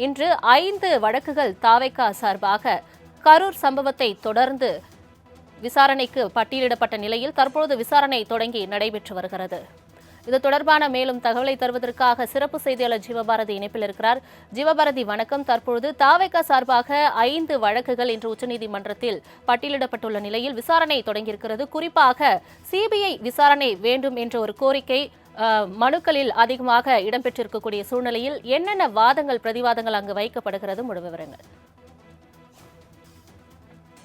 இன்று 5 வழக்குகள் தாவேகா சார்பாக கரூர் சம்பவத்தை தொடர்ந்து விசாரணைக்கு பட்டியலிடப்பட்ட நிலையில் தற்போது விசாரணை தொடங்கி நடைபெற்று வருகிறது. இது தொடர்பான மேலும் தகவலை தருவதற்காக சிறப்பு செய்தியாளர் ஜீவபாரதி இணைப்பில் இருக்கிறார். ஜீவபாரதி வணக்கம். தற்பொழுது தாவேகா சார்பாக 5 வழக்குகள் இன்று உச்சநீதிமன்றத்தில் பட்டியலிடப்பட்டுள்ள நிலையில் விசாரணை தொடங்கியிருக்கிறது. குறிப்பாக சிபிஐ விசாரணை வேண்டும் என்ற ஒரு கோரிக்கை மனுக்களில் அதிகமாக இடம்பெற்றிருக்கக்கூடிய சூழ்நிலையில் என்னென்ன வாதங்கள் பிரதிவாதங்கள் அங்கு வைக்கப்படுகிறது? முழு விவரங்கள்.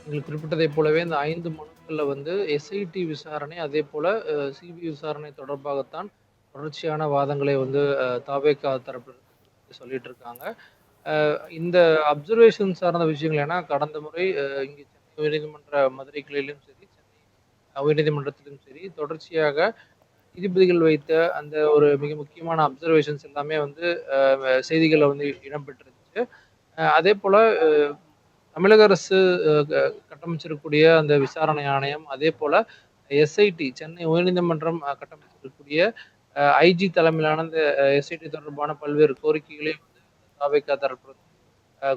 நீங்கள் குறிப்பிட்டதைப் போலவே இந்த 5 மனுக்கள்ல எஸ்ஐடி விசாரணை, அதே போல சிபிஐ விசாரணை தொடர்பாகத்தான் தொடர்ச்சியான வாதங்களை தாவேகா தரப்பு சொல்லிட்டு இருக்காங்க. இந்த அப்சர்வேஷன் சார்ந்த விஷயங்கள், ஏன்னா கடந்த முறை இங்கே சென்னை உயர்நீதிமன்ற மதுரை கிளையிலும் சரி, சென்னை உயர்நீதிமன்றத்திலும் சரி, தொடர்ச்சியாக நீதிபதிகள் வைத்த அந்த ஒரு மிக முக்கியமான அப்சர்வேஷன்ஸ் எல்லாமே செய்திகளில் இடம்பெற்றிருந்துச்சு. அதே போல தமிழக அரசு கட்டமைச்சிருக்கக்கூடிய அந்த விசாரணை ஆணையம், அதே போல எஸ்ஐடி சென்னை உயர்நீதிமன்றம் கட்டமைச்சிருக்கக்கூடிய ஐஜி தலைமையிலான இந்த எஸ்ஐடி தொடர்பான பல்வேறு கோரிக்கைகளையும் தாவேகா தரப்பு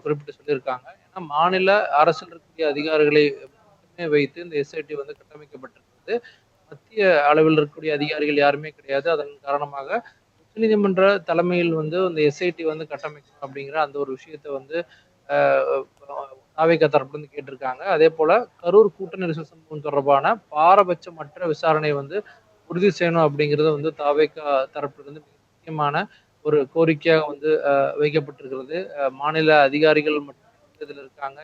குறிப்பிட்டு சொல்லியிருக்காங்க. ஏன்னா மாநில அரசில் இருக்கக்கூடிய அதிகாரிகளை மட்டுமே வைத்து இந்த எஸ்ஐடி கட்டமைக்கப்பட்டிருக்கிறது. மத்திய அளவில் இருக்கக்கூடிய அதிகாரிகள் யாருமே கிடையாது. அதன் காரணமாக உச்சநீதிமன்ற தலைமையில் இந்த எஸ்ஐடி கட்டமைக்கணும் அப்படிங்கிற அந்த ஒரு விஷயத்தை தாவேகா தரப்புல கேட்டிருக்காங்க. அதே போல கரூர் கூட்ட நெரிசல் சம்பவம் தொடர்பான பாரபட்சமற்ற விசாரணை உறுதி செய்யணும் அப்படிங்கிறது தாவேகா தரப்புல மிக முக்கியமான ஒரு கோரிக்கையாக வைக்கப்பட்டிருக்கிறது. மாநில அதிகாரிகள் மட்டும் இதுல இருக்காங்க.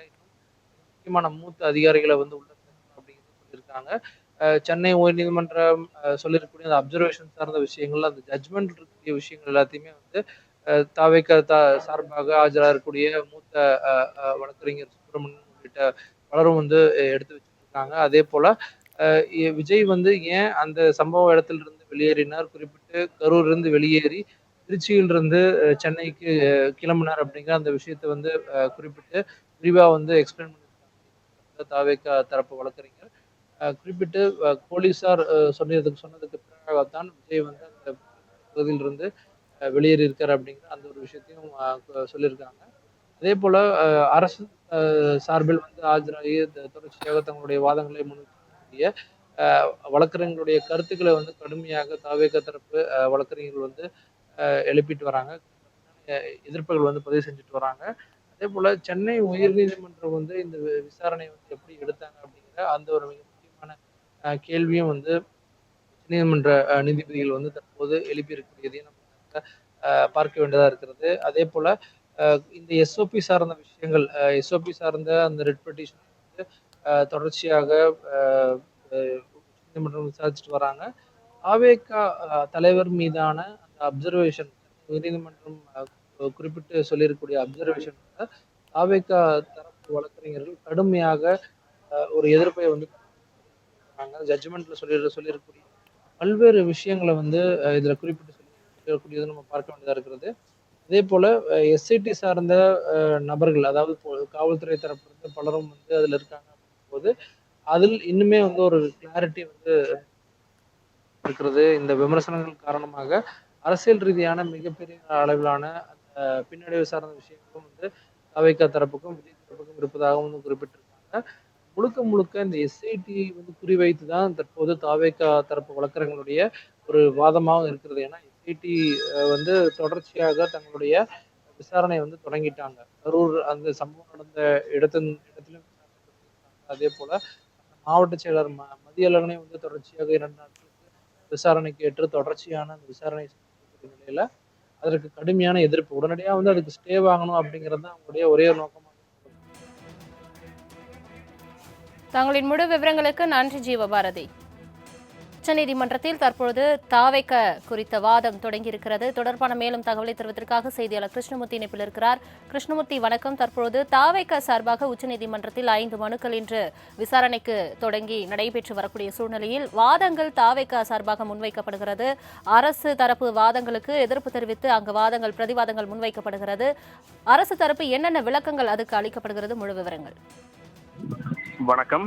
முக்கியமான மூத்த அதிகாரிகளை உள்ள அப்படிங்கிறது சொல்லியிருக்காங்க. சென்னை உயர்நீதிமன்றம் சொல்லியிருக்கக்கூடிய அந்த அப்சர்வேஷன் சார்ந்த விஷயங்கள், அந்த ஜட்மெண்ட் இருக்கக்கூடிய விஷயங்கள் எல்லாத்தையுமே தாவேகா சார்பாக ஆஜராகக்கூடிய மூத்த வழக்கறிஞர் சுப்பிரமணியன் உள்ளிட்ட பலரும் எடுத்து வச்சிருக்காங்க. அதே போல விஜய் ஏன் அந்த சம்பவ இடத்திலிருந்து வெளியேறினார், குறிப்பிட்டு கரூர் இருந்து வெளியேறி திருச்சியிலிருந்து சென்னைக்கு கிளம்பினார் அப்படிங்கிற அந்த விஷயத்தை குறிப்பிட்டு விரிவா எக்ஸ்பிளைன் பண்ணியிருக்காங்க தாவேகா தரப்பு வழக்கறிஞர். குறிப்பிட்டு போலீசார் சொன்னதுக்கு பிறகுதான் விஜய் அந்த பகுதியிலிருந்து வெளியேறி இருக்காரு அப்படிங்கிற அந்த ஒரு விஷயத்தையும் சொல்லியிருக்காங்க. அதே போல அரசு சார்பில் ஆஜராகி தொடர்ச்சியாக தங்களுடைய வாதங்களை முன்வைக்கக்கூடிய வழக்கறிஞர்களுடைய கருத்துக்களை கடுமையாக தாவேகா தரப்பு வழக்கறிஞர்கள் எழுப்பிட்டு வராங்க, எதிர்ப்புகள் பதிவு செஞ்சுட்டு வராங்க. அதே போல சென்னை உயர்நீதிமன்றம் இந்த விசாரணை எப்படி எடுத்தாங்க அப்படிங்கிற அந்த ஒரு மிக முக்கியமான கேள்வியும் நீதிமன்ற நீதிபதிகள் தற்போது எழுப்பி இருக்கக்கூடியதையும் நம்ம பார்க்க வேண்டியதா இருக்கிறது. அதே போல இந்த எஸ்ஓபி சார்ந்த விஷயங்கள், எஸ்ஓபி சார்ந்த அந்த ரெட் பெட்டிஷன் தொடர்ச்சியாக நீதிமன்றம் விசாரிச்சுட்டு வராங்க. தாவேகா தலைவர் மீதான அந்த அப்சர்வேஷன், உயர்நீதிமன்றம் குறிப்பிட்டு சொல்லியிருக்கக்கூடிய அப்சர்வேஷன் தாவேகா தரப்பு வழக்கறிஞர்கள் கடுமையாக ஒரு எதிர்ப்பை ஜட்ஜ்மெண்ட்ல சொல்லியிருக்கக்கூடிய பல்வேறு விஷயங்களை இதுல குறிப்பிட்டு சொல்லக்கூடியது நம்ம பார்க்க வேண்டியதா இருக்கிறது. அதே போல எஸ்ஐடி சார்ந்த நபர்கள், அதாவது காவல்துறை தரப்பு பலரும் அதுல இருக்காங்க போது அதில் இன்னுமே ஒரு கிளாரிட்டி இருக்கிறது. இந்த விமர்சனங்கள் காரணமாக அரசியல் ரீதியான மிகப்பெரிய அளவிலான அந்த பின்னடைவு சார்ந்த விஷயங்களும் தாவேகா தரப்புக்கும் விஜய் தரப்புக்கும் இருப்பதாகவும் குறிப்பிட்டிருக்காங்க. முழுக்க முழுக்க இந்த எஸ்ஐடி குறிவைத்து தான் தற்போது தாவேகா தரப்பு வழக்கறிஞர்களுடைய ஒரு வாதமாக இருக்கிறது. ஏன்னா எஸ்ஐடி தொடர்ச்சியாக தங்களுடைய விசாரணை தொடங்கிட்டாங்க. கரூர் அந்த சம்பவம் நடந்த இடத்திலும் விசாரணை. அதே போல மாவட்ட செயலர் மதியழகனை தொடர்ச்சியாக 2 நாட்களுக்கு விசாரணைக்கு ஏற்று தொடர்ச்சியான அந்த விசாரணை நிலையில அதற்கு கடுமையான எதிர்ப்பு, உடனடியா அதுக்கு ஸ்டே வாங்கணும் அப்படிங்கிறது தான் அவங்களுடைய ஒரே நோக்கமாக. தங்களின் முழு விவரங்களுக்கு நன்றி ஜீவபாரதி. உச்சநீதிமன்றத்தில் தற்பொழுது தாவேகா குறித்த வாதம் தொடங்கியிருக்கிறது. தொடர்பான மேலும் தகவலை தருவதற்காக செய்தியாளர் கிருஷ்ணமூர்த்தி இணைப்பில் இருக்கிறார். கிருஷ்ணமூர்த்தி வணக்கம். தற்பொழுது தாவேகா சார்பாக உச்சநீதிமன்றத்தில் 5 மனுக்கள் இன்று விசாரணைக்கு தொடங்கி நடைபெற்று வரக்கூடிய சூழ்நிலையில் வாதங்கள் தாவேகா சார்பாக முன்வைக்கப்படுகிறது. அரசு தரப்பு வாதங்களுக்கு எதிர்ப்பு தெரிவித்து அங்கு வாதங்கள் பிரதிவாதங்கள் முன்வைக்கப்படுகிறது. அரசு தரப்பு என்னென்ன விளக்கங்கள் அதுக்கு அளிக்கப்படுகிறது? முழு விவரங்கள். வணக்கம்.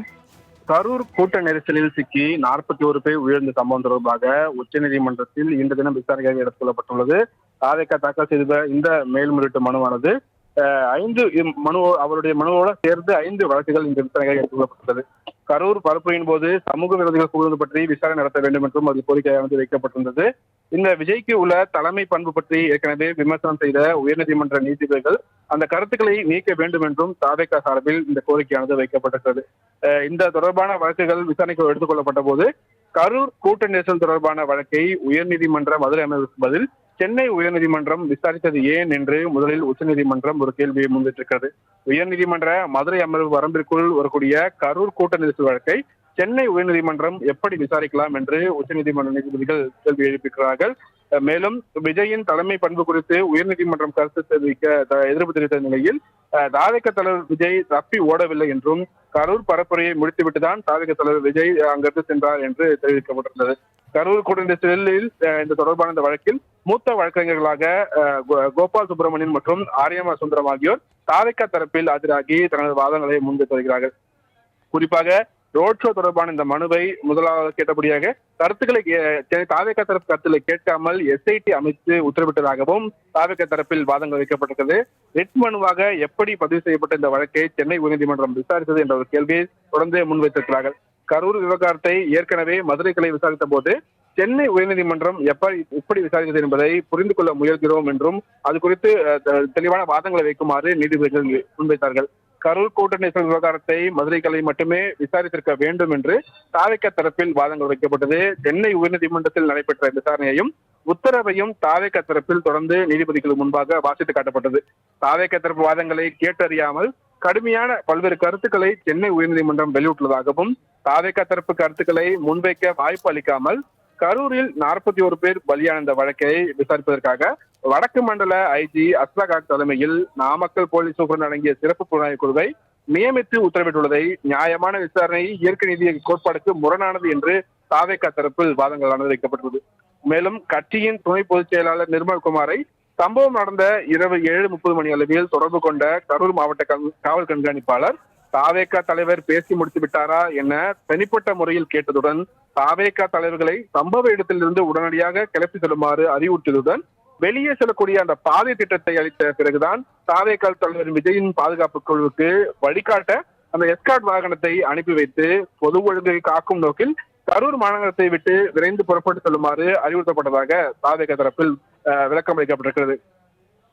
கரூர் கூட்ட நெரிசலில் சிக்கி 41 பேர் உயிரிழந்த சம்பவம் தொடர்பாக உச்சநீதிமன்றத்தில் இன்று தினம் விசாரணைக்காக எடுத்துக் கொள்ளப்பட்டுள்ளது. தாவேகா தாக்கல் செய்த இந்த மேல்முறையீட்டு மனுவானது அவருடைய மனுவோட சேர்ந்து 5 வழக்குகள் இந்த விசாரணையாக எடுத்துக்கொள்ளப்பட்டது. கரூர் பரப்புரையின் போது சமூக விரோதிகள் கூடுவது பற்றி விசாரணை நடத்த வேண்டும் என்றும் அது கோரிக்கையாக வைக்கப்பட்டிருந்தது. இந்த விஜய்க்கு உள்ள தலைமை பண்பு பற்றி ஏற்கனவே விமர்சனம் செய்த உயர்நீதிமன்ற நீதிபதிகள் அந்த கருத்துக்களை நீக்க வேண்டும் என்றும் தாவேகா சார்பில் இந்த கோரிக்கையானது வைக்கப்பட்டிருக்கிறது. இந்த தொடர்பான வழக்குகள் விசாரணைக்கு எடுத்துக் கொள்ளப்பட்ட போது கரூர் கூட்ட நெரிசல் தொடர்பான வழக்கை உயர்நீதிமன்ற மதுரை அமர்வுக்கு பதில் சென்னை உயர்நீதிமன்றம் விசாரித்தது ஏன் என்று முதலில் உச்சநீதிமன்றம் ஒரு கேள்வியை முன்வைத்திருக்கிறது. உயர்நீதிமன்ற மதுரை அமர்வு வரம்பிற்குள் வரக்கூடிய கரூர் கூட்ட நெரிசல் வழக்கை சென்னை உயர்நீதிமன்றம் எப்படி விசாரிக்கலாம் என்று உச்சநீதிமன்ற நீதிபதிகள் கேள்வி எழுப்பியிருக்கிறார்கள். மேலும் விஜயின் தலைமை பண்பு குறித்து உயர்நீதிமன்றம் கருத்து தெரிவிக்க எதிர்ப்பு தெரிவித்த நிலையில் தாவேகா தலைவர் விஜய் தப்பி ஓடவில்லை என்றும் கரூர் பரப்புரையை முடித்துவிட்டுதான் தாவேகா தலைவர் விஜய் அங்கிருந்து சென்றார் என்று தெரிவிக்கப்பட்டிருந்தது. கரூர் கூட்ட நெரிசலில் இந்த தொடர்பான இந்த வழக்கில் மூத்த வழக்கறிஞர்களாக கோபால் சுப்பிரமணியன் மற்றும் ஆரியமா சுந்தரம் ஆகியோர் தாவேகா தரப்பில் ஆஜராகி தனது வாதங்களை முன்வைத்து வருகிறார்கள். குறிப்பாக ரோட் ஷோ தொடர்பான இந்த மனுவை முதலாவது கேட்டபடியாக கருத்துக்களை தாவேகா தரப்பு கருத்துக்களை கேட்காமல் SIT அமைத்து உத்தரவிட்டதாகவும் தாவேகா தரப்பில் வாதங்கள் வைக்கப்பட்டிருக்கிறது. ரிட் மனுவாக எப்படி பதிவு செய்யப்பட்ட இந்த வழக்கை சென்னை உயர்நீதிமன்றம் விசாரித்தது என்ற ஒரு கேள்வியை தொடர்ந்து முன்வைத்திருக்கிறார்கள். கரூர் விவகாரத்தை ஏற்கனவே மதுரை கிளை விசாரித்த போது சென்னை உயர்நீதிமன்றம் எப்படி விசாரித்தது என்பதை புரிந்து கொள்ள முயல்கிறோம் என்றும் அது குறித்து தெளிவான வாதங்களை வைக்குமாறு நீதிபதிகள் முன்வைத்தார்கள். கரூர் கூட்ட நெரிசல் விவகாரத்தை மதுரை கிளை மட்டுமே விசாரித்திருக்க வேண்டும் என்று தாவேகா தரப்பில் வாதங்கள் வைக்கப்பட்டது. சென்னை உயர்நீதிமன்றத்தில் நடைபெற்ற விசாரணையையும் உத்தரவையும் தாவேகா தரப்பில் தொடர்ந்து நீதிபதிகள் முன்பாக வாசித்து காட்டப்பட்டது. தாவேகா தரப்பு வாதங்களை கேட்டறியாமல் கடுமையான பல்வேறு கருத்துக்களை சென்னை உயர்நீதிமன்றம் வெளியிட்டுள்ளதாகவும் தாவேகா தரப்பு கருத்துக்களை முன்வைக்க வாய்ப்பு அளிக்காமல் கரூரில் 41 பேர் பலியான இந்த வழக்கை விசாரிப்பதற்காக வடக்கு மண்டல IG அஸ்லாகாக் தலைமையில் நாமக்கல் போலீஸ் சூப்பரண்ட் அடங்கிய சிறப்பு புலனாய்வு குழுவை நியமித்து உத்தரவிட்டுள்ளதை நியாயமான விசாரணை இயற்கை நீதி கோட்பாடுக்கு முரணானது என்று தாவேகா தரப்பில் வாதங்களானது வைக்கப்பட்டுள்ளது. மேலும் கட்சியின் துணை பொதுச் செயலாளர் நிர்மல்குமாரை சம்பவம் நடந்த இரவு 7:30 மணி அளவில் தொடர்பு கொண்ட கரூர் மாவட்ட காவல் கண்காணிப்பாளர் தாவேகா தலைவர் பேசி முடித்து விட்டாரா என தனிப்பட்ட முறையில் கேட்டதுடன் தாவேகா தலைவர்களை சம்பவ இடத்திலிருந்து உடனடியாக கிளப்பி செல்லுமாறு அறிவுறுத்தியதுடன் வெளியே செல்லக்கூடிய அந்த பாதை திட்டத்தை அளித்த பிறகுதான் தாவேகா தலைவர் விஜயின் பாதுகாப்பு குழுவுக்கு வழிகாட்ட அந்த எஸ்கார்ட் வாகனத்தை அனுப்பி வைத்து பொது ஒழுங்கை காக்கும் நோக்கில் கரூர் மாநகரத்தை விட்டு விரைந்து புறப்பட்டு செல்லுமாறு அறிவுறுத்தப்பட்டதாக தாவேகா தரப்பில் விளக்கம் அளிக்கப்பட்டிருக்கிறது.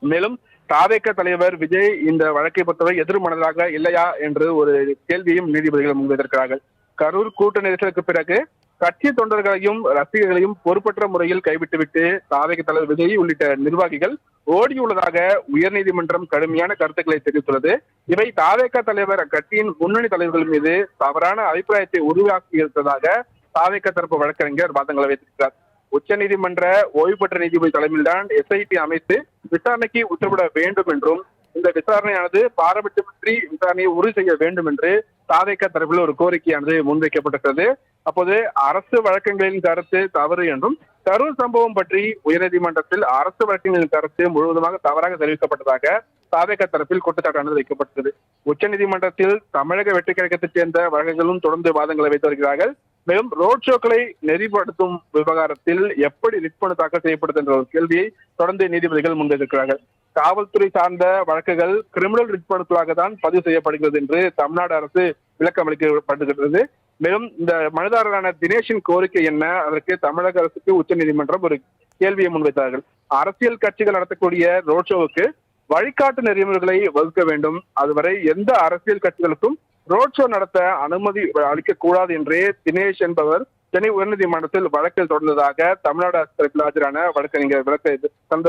மேலும் தாவேகா தலைவர் விஜய் இந்த வழக்கை பொறுத்தவரை எதிர்மனதாக இல்லையா என்று ஒரு கேள்வியும் நீதிபதிகள் முன்வைத்திருக்கிறார்கள். கரூர் கூட்ட நெரிசலுக்கு பிறகு கட்சி தொண்டர்களையும் ரசிகர்களையும் பொறுப்பற்ற முறையில் கைவிட்டுவிட்டு தாவேகா தலைவர் விஜய் உள்ளிட்ட நிர்வாகிகள் ஓடியுள்ளதாக உயர்நீதிமன்றம் கடுமையான கருத்துக்களை தெரிவித்துள்ளது. இவை தாவேகா தலைவர் அக்கட்சியின் முன்னணி தலைவர்கள் மீது தவறான அபிப்பிராயத்தை உருவாக்கியிருப்பதாக தாவேகா தரப்பு வழக்கறிஞர் வாதங்களை வைத்திருக்கிறார். உச்சநீதிமன்ற ஓய்வு பெற்ற நீதிபதி தலைமையில்தான் SIT அமைத்து விசாரணைக்கு உத்தரவிட வேண்டும் என்றும் இந்த விசாரணையானது பாரபட்சமின்றி விசாரணையை உறுதி செய்ய வேண்டும் என்று தாவேகா தரப்பில் ஒரு கோரிக்கையானது முன்வைக்கப்பட்டிருக்கிறது. அப்போது அரசு வழக்கங்களின் கருத்து தவறு என்றும் கரூர் சம்பவம் பற்றி உயர்நீதிமன்றத்தில் அரசு வழக்கங்களின் கருத்து முழுவதுமாக தவறாக தெரிவிக்கப்பட்டதாக தாவேகா தரப்பில் குற்றச்சாட்டானது வைக்கப்பட்டது. உச்சநீதிமன்றத்தில் தமிழக வெற்றி கழகத்தைச் சேர்ந்த வழக்குகளும் தொடர்ந்து வாதங்களை வைத்து வருகிறார்கள். மேலும் ரோட் ஷோக்களை நெறிப்படுத்தும் விவகாரத்தில் எப்படி ரிட் மனு தாக்கல் செய்யப்படுது என்ற ஒரு கேள்வியை தொடர்ந்து நீதிபதிகள் முன்வைத்திருக்கிறார்கள். காவல்துறை சார்ந்த வழக்குகள் கிரிமினல் ரிட் மனுக்களாக தான் பதிவு செய்யப்படுகிறது என்று தமிழ்நாடு அரசு விளக்கம் அளிக்கப்படுகிறது. மேலும் இந்த மனுதாரரான தினேஷின் கோரிக்கை என்ன, அதற்கு தமிழக அரசுக்கு உச்சநீதிமன்றம் ஒரு கேள்வியை முன்வைத்தார்கள். அரசியல் கட்சிகள் நடத்தக்கூடிய ரோட் ஷோவுக்கு வழிகாட்டு நெறிமுறைகளை வகுக்க வேண்டும். அதுவரை எந்த அரசியல் கட்சிகளுக்கும் ரோட் ஷோ நடத்த அனுமதி அளிக்கக்கூடாது என்றே தினேஷ் என்பவர் சென்னை உயர்நீதிமன்றத்தில் வழக்கில் தொடர்ந்ததாக தமிழ்நாடு அரசு தரப்பில் ஆஜரான வழக்கறிஞர்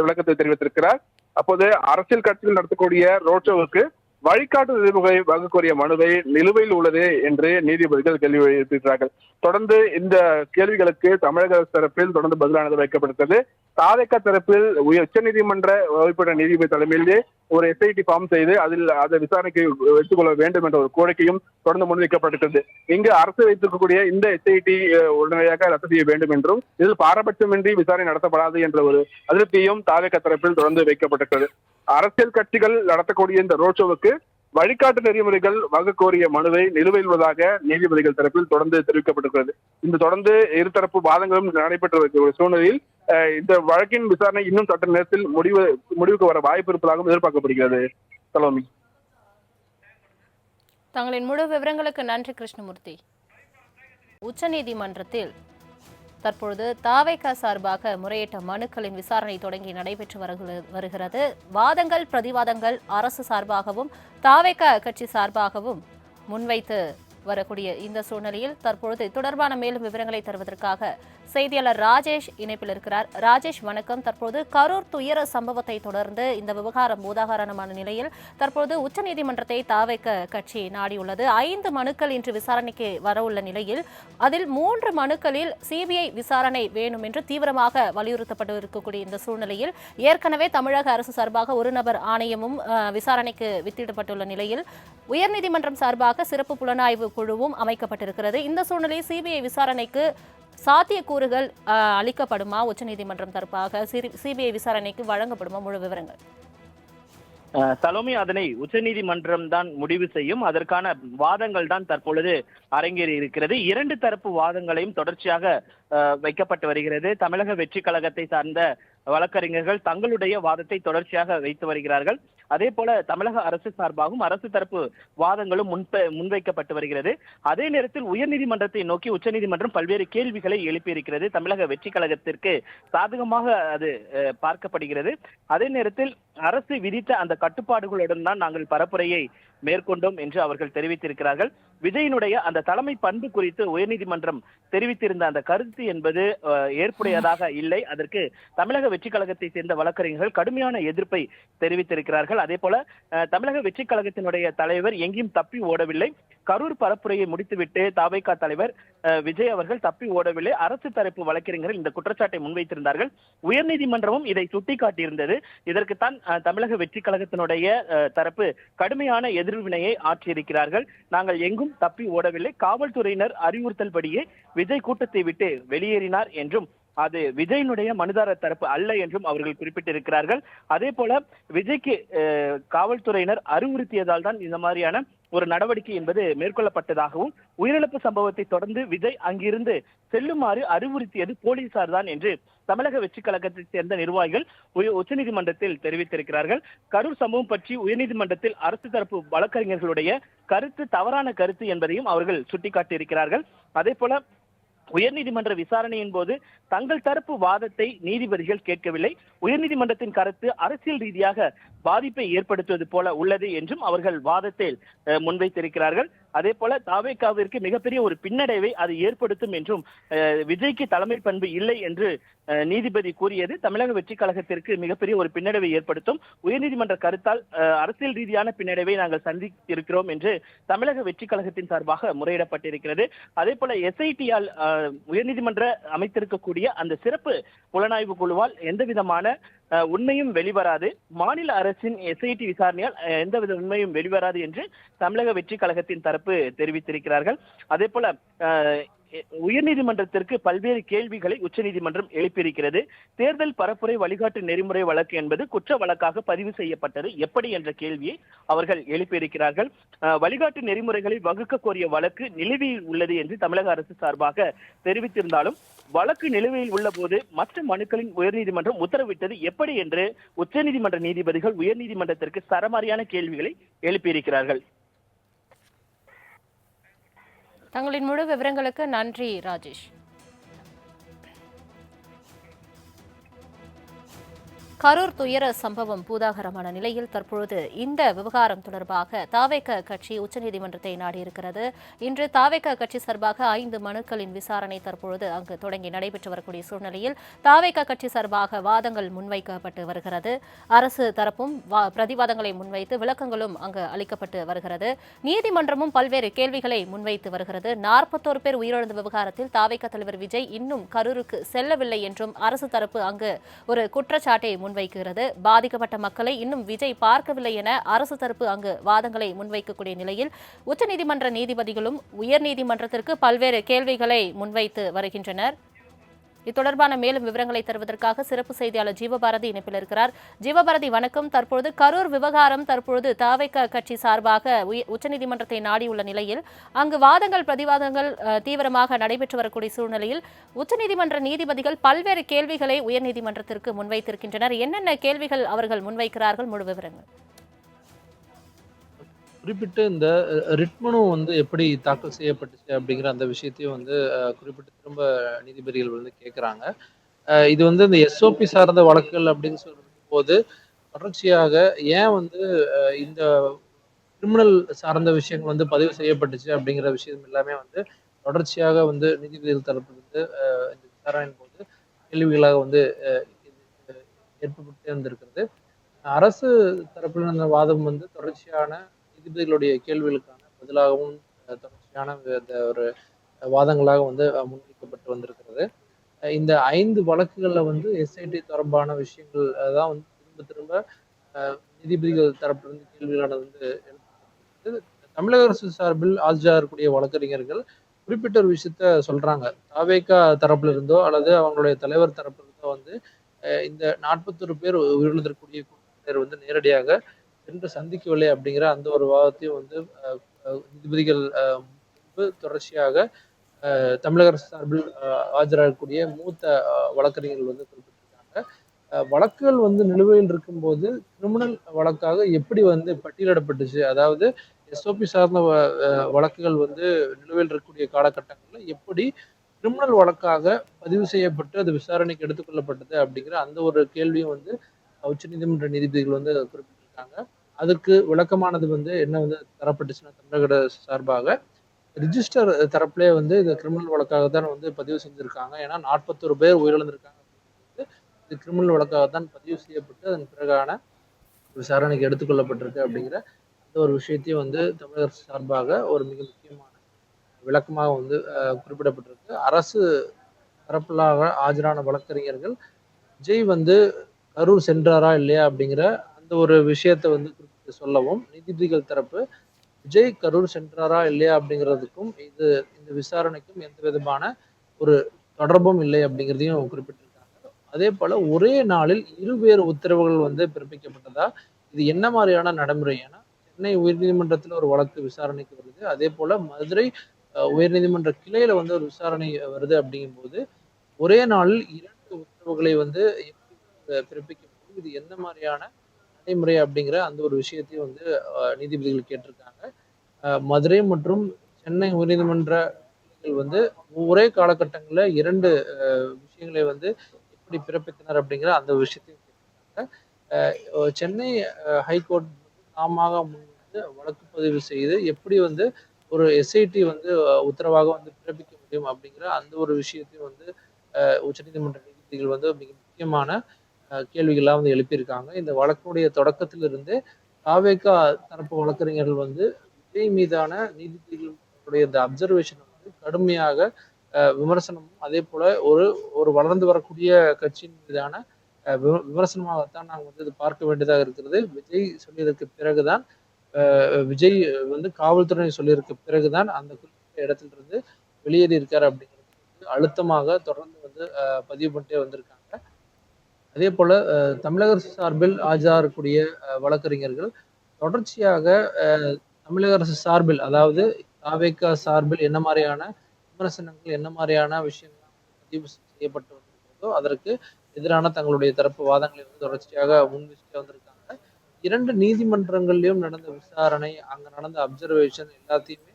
விளக்கத்தை தெரிவித்திருக்கிறார். அப்போது அரசியல் கட்சிகள் நடத்தக்கூடிய ரோட் ஷோவுக்கு வழிகாட்டு நெறிமுறை வகுக்கக்கூடிய மனுவை நிலுவையில் உள்ளது என்று நீதிபதிகள் கேள்வி எழுப்பியிருக்கிறார்கள். தொடர்ந்து இந்த கேள்விகளுக்கு தமிழக அரசு தரப்பில் தொடர்ந்து பதிலானது வைக்கப்பட்டது. தாவேகா தரப்பில் உச்சநீதிமன்ற ஓய்வு பெற்ற நீதிபதி தலைமையிலே ஒரு SIT ஃபார்ம் செய்து அதை விசாரணைக்கு வைத்துக் கொள்ள வேண்டும் என்ற ஒரு கோரிக்கையும் தொடர்ந்து முன்வைக்கப்பட்டிருக்கிறது. இங்கு அரசு வைத்திருக்கக்கூடிய இந்த SIT உடனடியாக ரத்து செய்ய வேண்டும் என்றும் இதில் பாரபட்சமின்றி விசாரணை நடத்தப்படாது என்ற ஒரு அதிருப்தியும் தாவேகா தரப்பில் தொடர்ந்து வைக்கப்பட்டிருக்கிறது. அரசியல் கட்சிகள் நடத்தக்கூடிய இந்த ரோட் ஷோவுக்கு வழிகாட்டு நெறிமுறைகள் வகுக்க கோரிய மனுவை நிலுவையில் உள்ளதாக நீதிபதிகள் தரப்பில் தொடர்ந்து தெரிவிக்கப்பட்டிருக்கிறது. இந்த தொடர்ந்து இருதரப்பு வாதங்களும் நடைபெற்று ஒரு சூழ்நிலையில் இந்த வழக்கின் விசாரணை இன்னும் சற்று நேரத்தில் முடிவுக்கு வர வாய்ப்பு இருப்பதாகவும் எதிர்பார்க்கப்படுகிறது. சலோமி. தங்களின் முழு விவரங்களுக்கு நன்றி கிருஷ்ணமூர்த்தி. உச்சநீதிமன்றத்தில் தற்பொழுது தாவேகா சார்பாக முறையிட்ட மனுக்களின் விசாரணை தொடங்கி நடைபெற்று வருகிறது. வாதங்கள் பிரதிவாதங்கள் அரசு சார்பாகவும் தாவேகா கட்சி சார்பாகவும் முன்வைத்து வரக்கூடிய இந்த சூழ்நிலையில் தற்பொழுது தொடர்பான மேலும் விவரங்களை தருவதற்காக செய்தியாளர் ராஜேஷ் இணைப்பில் இருக்கிறார். ராஜேஷ் வணக்கம். தற்போது கரூர் துயர சம்பவத்தை தொடர்ந்து இந்த விவகாரம் பூதாகாரமான நிலையில் தற்போது உச்சநீதிமன்றத்தை தாவேக கட்சி நாடியுள்ளது. 5 மனுக்கள் இன்று விசாரணைக்கு வரவுள்ள நிலையில் அதில் 3 மனுக்களில் சிபிஐ விசாரணை வேணும் என்று தீவிரமாக வலியுறுத்தப்பட்டு இருக்கக்கூடிய இந்த சூழ்நிலையில் ஏற்கனவே தமிழக அரசு சார்பாக ஒரு நபர் ஆணையமும் விசாரணைக்கு வித்திடப்பட்டுள்ள நிலையில் உயர்நீதிமன்றம் சார்பாக சிறப்பு புலனாய்வு குழுவும் அமைக்கப்பட்டிருக்கிறது. இந்த சூழ்நிலையில் சிபிஐ விசாரணைக்கு சாத்தியக்கூறுகள் அளிக்கப்படுமா? உச்சநீதிமன்றம் தரப்பாக சிபிஐ விசாரணைக்கு வழங்கப்படுமா? முழு விவரங்கள். சலோமி, அதனை உச்சநீதிமன்றம் தான் முடிவு செய்யும். அதற்கான வாதங்கள் தான் தற்பொழுது அரங்கேறி இருக்கிறது. 2 தரப்பு வாதங்களையும் தொடர்ச்சியாக வைக்கப்பட்டு வருகிறது. தமிழக வெற்றி கழகத்தை சார்ந்த வழக்கறிஞர்கள் தங்களுடைய வாதத்தை தொடர்ச்சியாக வைத்து வருகிறார்கள். அதே போல தமிழக அரசு சார்பாகவும் அரசு தரப்பு வாதங்களும் முன்வைக்கப்பட்டு வருகிறது. அதே நேரத்தில் உயர்நீதிமன்றத்தை நோக்கி உச்சநீதிமன்றம் பல்வேறு கேள்விகளை எழுப்பியிருக்கிறது. தமிழக வெற்றி கழகத்திற்கு சாதகமாக அது பார்க்கப்படுகிறது. அதே நேரத்தில் அரசு விதித்த அந்த கட்டுப்பாடுகளுடன் தான் நாங்கள் பரப்புரையை மேற்கொண்டோம் என்று அவர்கள் தெரிவித்திருக்கிறார்கள். விஜயினுடைய அந்த தலைமை பண்பு குறித்து உயர்நீதிமன்றம் தெரிவித்திருந்த அந்த கருத்து என்பது ஏற்புடையதாக இல்லை. அதற்கு தமிழக வெற்றி கழகத்தை சேர்ந்த வழக்கறிஞர்கள் கடுமையான எதிர்ப்பை தெரிவித்திருக்கிறார்கள். அதே போல தமிழக வெற்றி கழகத்தினுடைய தலைவர் எங்கேயும் தப்பி ஓடவில்லை. கரூர் பரப்புரையை முடித்துவிட்டு தாவேகா தலைவர் விஜய் அவர்கள் தப்பி ஓடவில்லை. அரசு தரப்பு வழக்கறிஞர்கள் இந்த குற்றச்சாட்டை முன்வைத்திருந்தார்கள். உயர்நீதிமன்றமும் இதை சுட்டிக்காட்டியிருந்தது. இதற்குத்தான் தமிழக வெற்றி கழகத்தினுடைய தரப்பு கடுமையான எதிர்வினையை ஆற்றியிருக்கிறார்கள். நாங்கள் எங்கும் தப்பி ஓடவில்லை. காவல்துறையினர் அறிவுறுத்தல்படியே விஜய் கூட்டத்தை விட்டு வெளியேறினார் என்றும் அது விஜயினுடைய மனுதாரர் தரப்பு அல்ல என்றும் அவர்கள் குறிப்பிட்டிருக்கிறார்கள். அதே போல விஜய்க்கு காவல்துறையினர் அறிவுறுத்தியதால் தான் இந்த மாதிரியான ஒரு நடவடிக்கை என்பது மேற்கொள்ளப்பட்டதாகவும் உயிரிழப்பு சம்பவத்தை தொடர்ந்து விஜய் அங்கிருந்து செல்லுமாறு அறிவுறுத்தியது போலீசார் தான் என்று தமிழக வெற்றி கழகத்தை சேர்ந்த நிர்வாகிகள் உச்சநீதிமன்றத்தில் தெரிவித்திருக்கிறார்கள். கரூர் சம்பவம் பற்றி உயர்நீதிமன்றத்தில் அரசு தரப்பு வழக்கறிஞர்களுடைய கருத்து தவறான கருத்து என்பதையும் அவர்கள் சுட்டிக்காட்டியிருக்கிறார்கள். அதே போல உயர்நீதிமன்ற விசாரணையின் போது தங்கள் தரப்பு வாதத்தை நீதிபதிகள் கேட்கவில்லை. உயர்நீதிமன்றத்தின் கருத்து அரசியல் ரீதியாக பாதிப்பை ஏற்படுத்துவது போல உள்ளது என்றும் அவர்கள் வாதத்தில் முன்வைத்திருக்கிறார்கள். அதே போல தாவேகாவிற்கு மிகப்பெரிய ஒரு பின்னடைவை அது ஏற்படுத்தும் என்றும் விஜய்க்கு தலைமை பண்பு இல்லை என்று நீதிபதி கூறியது தமிழக வெற்றி கழகத்திற்கு மிகப்பெரிய ஒரு பின்னடைவை ஏற்படுத்தும். உயர்நீதிமன்ற கருத்தால் அரசியல் ரீதியான பின்னடைவை நாங்கள் சந்தித்திருக்கிறோம் என்று தமிழக வெற்றி கழகத்தின் சார்பாக முறையிடப்பட்டிருக்கிறது. அதே போல எஸ்ஐடியால் உயர்நீதிமன்ற அமைத்திருக்கக்கூடிய அந்த சிறப்பு புலனாய்வு குழுவால் எந்த விதமான உண்மையும் வெளிவராது, மாநில அரசின் எஸ்ஐடி விசாரணையால் எந்தவித உண்மையும் வெளிவராது என்று தமிழக வெற்றி கழகத்தின் தரப்பு தெரிவித்திருக்கிறார்கள். அதே போல உயர்நீதிமன்றத்திற்கு பல்வேறு கேள்விகளை உச்சநீதிமன்றம் எழுப்பியிருக்கிறது. தேர்தல் பரப்புரை வழிகாட்டு நெறிமுறை வழக்கு என்பது குற்ற வழக்காக பதிவு செய்யப்பட்டது எப்படி என்ற கேள்வியை அவர்கள் எழுப்பியிருக்கிறார்கள். வழிகாட்டு நெறிமுறைகளை வகுக்க கோரிய வழக்கு நிலுவையில் உள்ளது என்று தமிழக அரசு சார்பாக தெரிவித்திருந்தாலும் வழக்கு நிலுவையில் உள்ள போது மற்ற மனுக்களின் உயர்நீதிமன்றம் உத்தரவிட்டது எப்படி என்று உச்சநீதிமன்ற நீதிபதிகள் உயர்நீதிமன்றத்திற்கு சரமாரியான கேள்விகளை எழுப்பியிருக்கிறார்கள். தங்களின் முழு விவரங்களுக்கு நன்றி ராஜேஷ். கரூர் துயர சம்பவம் பூதாகரமான நிலையில் தற்பொழுது இந்த விவகாரம் தொடர்பாக தாவேக கட்சி உச்சநீதிமன்றத்தை நாடியிருக்கிறது. இன்று தாவேக கட்சி சார்பாக 5 மனுக்களின் விசாரணை தற்பொழுது அங்கு தொடங்கி நடைபெற்று வரக்கூடிய சூழ்நிலையில் தாவேக கட்சி சார்பாக வாதங்கள் முன்வைக்கப்பட்டு வருகிறது. அரசு தரப்பும் பிரதிவாதங்களை முன்வைத்து விளக்கங்களும் அங்கு அளிக்கப்பட்டு வருகிறது. நீதிமன்றமும் பல்வேறு கேள்விகளை முன்வைத்து வருகிறது. 41 பேர் உயிரிழந்த விவகாரத்தில் தாவேக தலைவர் விஜய் இன்னும் கரூருக்கு செல்லவில்லை என்றும் அரசு தரப்பு அங்கு ஒரு குற்றச்சாட்டை முன்வைக்கிறது. பாதிக்கப்பட்ட மக்களை இன்னும் விஜய் பார்க்கவில்லை என அரசு தரப்பு அங்கு வாதங்களை முன்வைக்கக்கூடிய நிலையில் உச்சநீதிமன்ற நீதிபதிகளும் உயர்நீதிமன்றத்திற்கு பல்வேறு கேள்விகளை முன்வைத்து வருகின்றனர். இது தொடர்பான மேலும் விவரங்களை தருவதற்காக சிறப்பு செய்தியாளர் ஜீவபாரதி இணைப்பில் இருக்கிறார். ஜீவபாரதி வணக்கம். தற்பொழுது கரூர் விவகாரம் தற்பொழுது தாவேக கட்சி சார்பாக உச்சநீதிமன்றத்தை நாடியுள்ள நிலையில் அங்கு வாதங்கள் பிரதிவாதங்கள் தீவிரமாக நடைபெற்று வரக்கூடிய சூழ்நிலையில் உச்சநீதிமன்ற நீதிபதிகள் பல்வேறு கேள்விகளை உயர்நீதிமன்றத்திற்கு முன்வைத்திருக்கின்றனர். என்னென்ன கேள்விகள் அவர்கள் முன்வைக்கிறார்கள்? முழு விவரங்கள். குறிப்பிட்டு இந்த ரிட் மனு வந்து எப்படி தாக்கல் செய்யப்பட்டுச்சு அப்படிங்கிற அந்த விஷயத்தையும் வந்து குறிப்பிட்டு திரும்ப நீதிபதிகள் வந்து கேட்குறாங்க. இது வந்து இந்த எஸ்ஓபி சார்ந்த வழக்குகள் அப்படின்னு சொல்லும்போது தொடர்ச்சியாக ஏன் வந்து இந்த கிரிமினல் சார்ந்த விஷயங்கள் வந்து பதிவு செய்யப்பட்டுச்சு அப்படிங்கிற விஷயம் எல்லாமே வந்து தொடர்ச்சியாக வந்து நீதிபதிகள் தரப்பு வந்து இந்த விசாரணையின் போது கேள்விகளாக வந்து ஏற்பட்டே வந்திருக்கிறது. அரசு தரப்பில் இருந்த வாதம் வந்து தொடர்ச்சியான நீதிபதிகளுடைய கேள்விகளுக்கான பதிலாகவும் தொடர்ச்சியான இந்த ஒரு வாதங்களாக வந்து முன்வைக்கப்பட்டு வந்திருக்கிறது. இந்த 5 வழக்குகள்ல வந்து எஸ்ஐடி தொடர்பான விஷயங்கள் தான் வந்து திரும்ப திரும்ப நீதிபதிகள் தரப்பிலிருந்து கேள்விகளானது வந்து எழுப்பப்பட்டிருக்கிறது. தமிழக அரசு சார்பில் ஆஜராகக்கூடிய வழக்கறிஞர்கள் குறிப்பிட்ட ஒரு விஷயத்த சொல்றாங்க. தாவேகா தரப்புல இருந்தோ அல்லது அவங்களுடைய தலைவர் தரப்புல இருந்தோ வந்து இந்த 41 பேர் உயிரிழந்திருக்கக்கூடிய குடும்பத்தினர் வந்து நேரடியாக சென்று சந்திக்கவில்லை அப்படிங்கிற அந்த ஒரு வாதத்தையும் வந்து நீதிபதிகள் முன்பு தொடர்ச்சியாக தமிழக அரசு சார்பில் ஆஜராகக்கூடிய மூத்த வழக்கறிஞர்கள் வந்து குறிப்பிட்டிருக்காங்க. வழக்குகள் வந்து நிலுவையில் இருக்கும்போது கிரிமினல் வழக்காக எப்படி வந்து பட்டியலிடப்பட்டுச்சு, அதாவது எஸ்ஓபி சார்ந்த வழக்குகள் வந்து நிலுவையில் இருக்கக்கூடிய காலகட்டங்களில் எப்படி கிரிமினல் வழக்காக பதிவு செய்யப்பட்டு அது விசாரணைக்கு எடுத்துக்கொள்ளப்பட்டது அப்படிங்கிற அந்த ஒரு கேள்வியும் வந்து உச்சநீதிமன்ற நீதிபதிகள் வந்து குறிப்பிட்டிருக்காங்க. அதுக்கு விளக்கமானது வந்து என்ன வந்து தரப்பட்டுச்சுன்னா தமிழக சார்பாக ரிஜிஸ்டர் தரப்புலே வந்து இந்த கிரிமினல் வழக்காக தான் வந்து பதிவு செஞ்சிருக்காங்க. ஏன்னா 41 பேர் உயிரிழந்திருக்காங்க அப்படிங்கிறது இது கிரிமினல் வழக்காக தான் பதிவு செய்யப்பட்டு அதன் பிறகான விசாரணைக்கு எடுத்துக்கொள்ளப்பட்டிருக்கு அப்படிங்கிற அந்த ஒரு விஷயத்தையும் வந்து தமிழக அரசு சார்பாக ஒரு மிக முக்கியமான விளக்கமாக வந்து குறிப்பிடப்பட்டிருக்கு. அரசு தரப்பிலாக ஆஜரான வழக்கறிஞர்கள் விஜய் வந்து கரூர் சென்றாரா இல்லையா அப்படிங்கிற அந்த ஒரு விஷயத்தை வந்து குறிப்பிட்டு சொல்லவும் நீதிபதிகள் தரப்பு விஜய் கரூர் சென்றாரா இல்லையா அப்படிங்கிறதுக்கும் இந்த விசாரணைக்கும் எந்த விதமான ஒரு தொடர்பும் இல்லை அப்படிங்கிறதையும் குறிப்பிட்டிருக்காங்க. அதே போல ஒரே நாளில் இருவேறு உத்தரவுகள் வந்து பிறப்பிக்கப்பட்டதா, இது என்ன மாதிரியான நடைமுறை? ஏன்னா சென்னை உயர்நீதிமன்றத்தில் ஒரு வழக்கு விசாரணைக்கு வருது, அதே போல மதுரை உயர்நீதிமன்ற கிளையில வந்து ஒரு விசாரணை வருது அப்படிங்கும்போது ஒரே நாளில் 2 உத்தரவுகளை வந்து எப்படி பிறப்பிக்க முடியும்? இது எந்த மாதிரியான நடைமுறை அப்படிங்கிற அந்த ஒரு விஷயத்தையும் வந்து நீதிபதிகள் கேட்டிருக்காங்க. மதுரை மற்றும் சென்னை உயர்நீதிமன்ற வந்து ஒரே காலகட்டங்களில் 2 விஷயங்களை வந்து எப்படி பிறப்பித்தனர் அப்படிங்கிற அந்த விஷயத்தையும் கேட்டிருக்காங்க. சென்னை ஹைகோர்ட் வந்து தாமாக முன் வந்து வழக்கு பதிவு செய்து எப்படி வந்து ஒரு எஸ்ஐடி வந்து உத்தரவாக வந்து பிறப்பிக்க முடியும் அப்படிங்கிற அந்த ஒரு விஷயத்தையும் வந்து உச்சநீதிமன்ற நீதிபதிகள் வந்து மிக முக்கியமான கேள்விகள்லாம் வந்து எழுப்பியிருக்காங்க. இந்த வழக்குடைய தொடக்கத்திலிருந்து தாவேகா தரப்பு வழக்கறிஞர்கள் வந்து விஜய் மீதான நீதிபதிகளுடைய இந்த அப்சர்வேஷன் வந்து கடுமையாக விமர்சனமும் அதே போல ஒரு ஒரு வளர்ந்து வரக்கூடிய கட்சியின் மீதான விமர்சனமாகத்தான் நாங்கள் வந்து இது பார்க்க வேண்டியதாக இருக்கிறது. விஜய் சொல்லியதற்கு பிறகுதான் விஜய் வந்து காவல்துறை சொல்லியிருக்க பிறகுதான் அந்த குறிப்பிட்ட இடத்திலிருந்து வெளியேறி இருக்காரு அப்படிங்கிறது அழுத்தமாக தொடர்ந்து வந்து பதிவு பண்ணிட்டே வந்திருக்காங்க. அதே போல தமிழக அரசு சார்பில் ஆஜராகக்கூடிய வழக்கறிஞர்கள் தொடர்ச்சியாக தமிழக அரசு சார்பில், அதாவது தாவேகா சார்பில் என்ன மாதிரியான விமர்சனங்கள், என்ன மாதிரியான விஷயங்கள் பதிவு செய்யப்பட்டு வந்திருக்கிறதோ அதற்கு எதிரான தங்களுடைய தரப்பு வாதங்களை வந்து தொடர்ச்சியாக முன்வச்சுட்டே வந்திருக்காங்க. 2 நீதிமன்றங்கள்லயும் நடந்த விசாரணை, அங்க நடந்த அப்சர்வேஷன் எல்லாத்தையுமே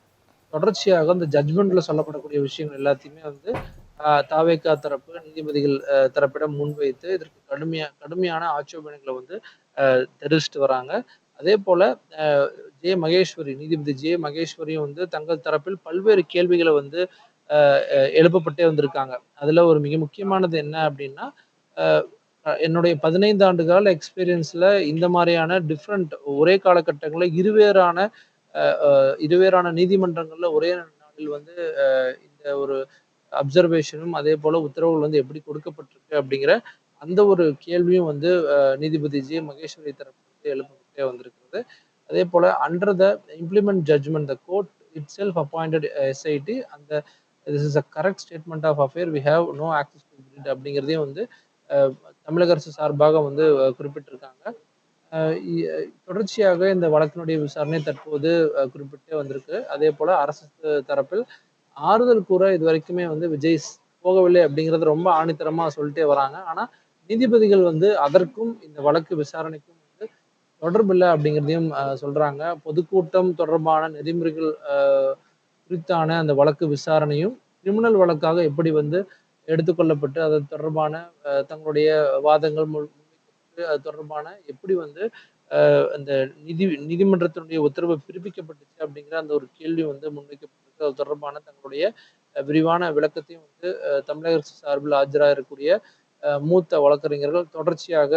தொடர்ச்சியாக அந்த ஜட்ஜ்மெண்ட்ல சொல்லப்படக்கூடிய விஷயங்கள் எல்லாத்தையுமே வந்து தாவேகா தரப்பு நீதிபதிகள் தரப்பிடம் முன்வைத்து இதற்கு கடுமையான ஆட்சேபனைகளை வந்து தெரிவிச்சுட்டு வராங்க. அதே போல நீதிபதி ஜே மகேஸ்வரியும் வந்து தங்கள் தரப்பில் பல்வேறு கேள்விகளை வந்து எழுப்பப்பட்டே வந்திருக்காங்க. அதுல ஒரு மிக முக்கியமானது என்ன அப்படின்னா, என்னுடைய 15 ஆண்டு கால எக்ஸ்பீரியன்ஸ்ல இந்த மாதிரியான டிஃப்ரெண்ட் ஒரே காலகட்டங்களில் இருவேறான நீதிமன்றங்கள்ல ஒரே நாளில் வந்து இந்த ஒரு அப்சர்வேஷனும் அதே போல உத்தரவுகள் வந்து எப்படி கொடுக்கப்பட்டிருக்கு அப்படிங்கிற அந்த ஒரு கேள்வியும் வந்து நீதிபதி ஜே மகேஸ்வரி தரப்பு எழுப்பப்பட்டே வந்திருக்கிறது. அதே போல under the implement judgement the court itself appointed SIT அந்த this is a correct statement of affair we have no access to grid அப்படிங்கிறதையும் வந்து தமிழக அரசு சார்பாக வந்து குறிப்பிட்டிருக்காங்க. தொடர்ச்சியாக இந்த வழக்கினுடைய விசாரணை தற்போது குறிப்பிட்டே வந்திருக்கு. அதே போல அரசு தரப்பில் ஆறுதல் கூற இது வரைக்குமே வந்து விஜய் போகவில்லை அப்படிங்கறது ரொம்ப ஆணித்தரமா சொல்லிட்டே வராங்க. ஆனா நீதிபதிகள் வந்து அதற்கும் இந்த வழக்கு விசாரணைக்கும் வந்து தொடர்பு இல்லை அப்படிங்கிறதையும் சொல்றாங்க. பொதுக்கூட்டம் தொடர்பான நெறிமுறைகள் குறித்தான அந்த வழக்கு விசாரணையும் கிரிமினல் வழக்காக எப்படி வந்து எடுத்துக்கொள்ளப்பட்டு அது தொடர்பான தங்களுடைய வாதங்கள் முன்வைக்கப்பட்டு அது தொடர்பான எப்படி வந்து அந்த நீதிமன்றத்தினுடைய உத்தரவு பிறப்பிக்கப்பட்டுச்சு அப்படிங்கிற அந்த ஒரு கேள்வி வந்து முன்வைக்கப்பட்டிருக்கு. அது தொடர்பான தங்களுடைய விரிவான விளக்கத்தையும் வந்து தமிழக அரசு சார்பில் ஆஜராகக்கூடிய மூத்த வழக்கறிஞர்கள் தொடர்ச்சியாக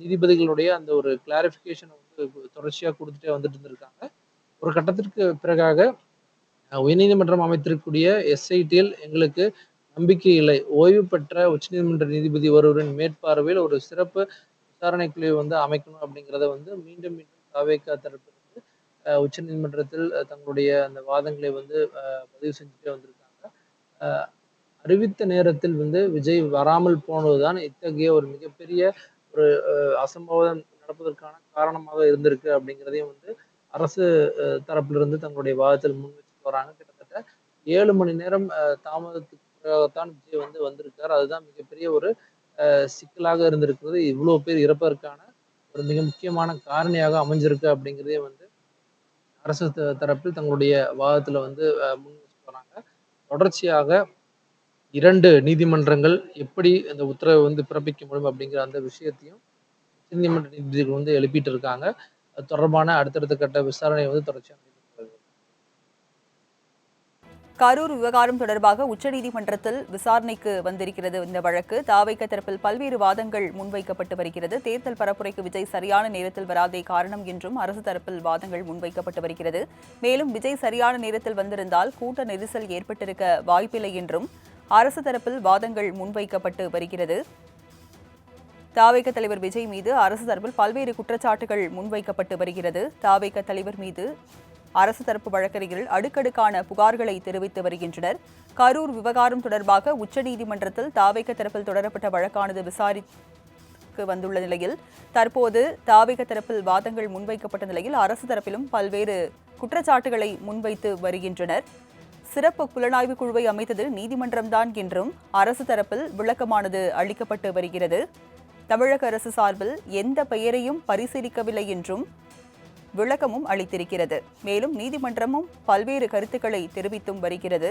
நீதிபதிகளுடைய அந்த ஒரு கிளாரிஃபிகேஷன் வந்து தொடர்ச்சியாக கொடுத்துட்டே வந்துட்டு இருந்திருக்காங்க. ஒரு கட்டத்திற்கு பிறகாக உயர்நீதிமன்றம் அமைத்திருக்கக்கூடிய எஸ்ஐடியில் எங்களுக்கு நம்பிக்கை இல்லை. ஓய்வு பெற்ற உச்சநீதிமன்ற நீதிபதி ஒருவரின் மேற்பார்வையில் ஒரு சிறப்பு விசாரணை குழுவை வந்து அமைக்கணும் அப்படிங்கிறத வந்து மீண்டும் மீண்டும் தாவேகா தரப்பிலிருந்து உச்சநீதிமன்றத்தில் தங்களுடைய அந்த வாதங்களை வந்து பதிவு செஞ்சுட்டே வந்திருக்காங்க. அறிவித்த நேரத்தில் வந்து விஜய் வராமல் போனதுதான் இத்தகைய ஒரு மிகப்பெரிய ஒரு அசம்பாவிதம் நடப்பதற்கான காரணமாக இருந்திருக்கு அப்படிங்கிறதையும் வந்து அரசு தரப்பிலிருந்து தங்களுடைய வாதத்தில் முன் வச்சுட்டு வராங்க. கிட்டத்தட்ட 7 மணி நேரம் தாமதத்துக்கு பிறகுதான் விஜய் வந்து வந்திருக்கார். அதுதான் மிகப்பெரிய ஒரு சிக்கலாக இருந்திருக்கிறது. இவ்வளவு பேர் இறப்பதற்கான ஒரு மிக முக்கியமான காரணியாக அமைஞ்சிருக்கு அப்படிங்கிறதே வந்து அரசு தரப்பில் தங்களுடைய வாதத்துல வந்து முன் வச்சுட்டு வராங்க. தொடர்ச்சியாக 2 நீதிமன்றங்கள் எப்படி அந்த உத்தரவை வந்து பிறப்பிக்க முடியும் அப்படிங்கிற அந்த விஷயத்தையும் உச்சநீதிமன்ற நீதிபதிகள் வந்து எழுப்பிட்டு இருக்காங்க. அது தொடர்பான அடுத்தடுத்த கட்ட விசாரணை வந்து தொடர்ச்சியாக நடைபெற்று வருகிறது. கரூர் விவகாரம் தொடர்பாக உச்சநீதிமன்றத்தில் விசாரணைக்கு வந்திருக்கிறது இந்த வழக்கு. தாவேகா தரப்பில் பல்வேறு வாதங்கள் முன்வைக்கப்பட்டு வருகிறது. தேர்தல் பரப்புரைக்கு விஜய் சரியான நேரத்தில் வராதே காரணம் என்றும் அரசு தரப்பில் வாதங்கள் முன்வைக்கப்பட்டு வருகிறது. மேலும் விஜய் சரியான நேரத்தில் வந்திருந்தால் கூட்ட நெரிசல் ஏற்பட்டிருக்க வாய்ப்பில்லை என்றும் அரசு தரப்பில் வாதங்கள் முன்வைக்கப்பட்டு வருகிறது. தாவேகா தலைவர் விஜய் மீது அரசு தரப்பில் பல்வேறு குற்றச்சாட்டுகள் முன்வைக்கப்பட்டு வருகிறது. தாவேகா தலைவர் மீது அரசு தரப்பு வழக்கறிஞர்கள் அடுக்கடுக்கான புகார்களை தெரிவித்து வருகின்றனர். கரூர் விவகாரம் தொடர்பாக உச்சநீதிமன்றத்தில் தாவேகா தரப்பில் தொடரப்பட்ட வழக்கானது விசாரிக்க வந்துள்ள நிலையில் தற்போது தாவேகா தரப்பில் வாதங்கள் முன்வைக்கப்பட்ட நிலையில் அரசு தரப்பிலும் பல்வேறு குற்றச்சாட்டுகளை முன்வைத்து வருகின்றனர். சிறப்பு புலனாய்வு குழுவை அமைத்தது நீதிமன்றம்தான் என்றும் அரசு தரப்பில் விளக்கமானது அளிக்கப்பட்டு வருகிறது. தமிழக அரசு சார்பில் எந்த பெயரையும் பரிசீலிக்கவில்லை என்றும் விளக்கமும் அளித்திருக்கிறது. மேலும் நீதிமன்றமும் பல்வேறு கருத்துக்களை தெரிவித்தும் வருகிறது.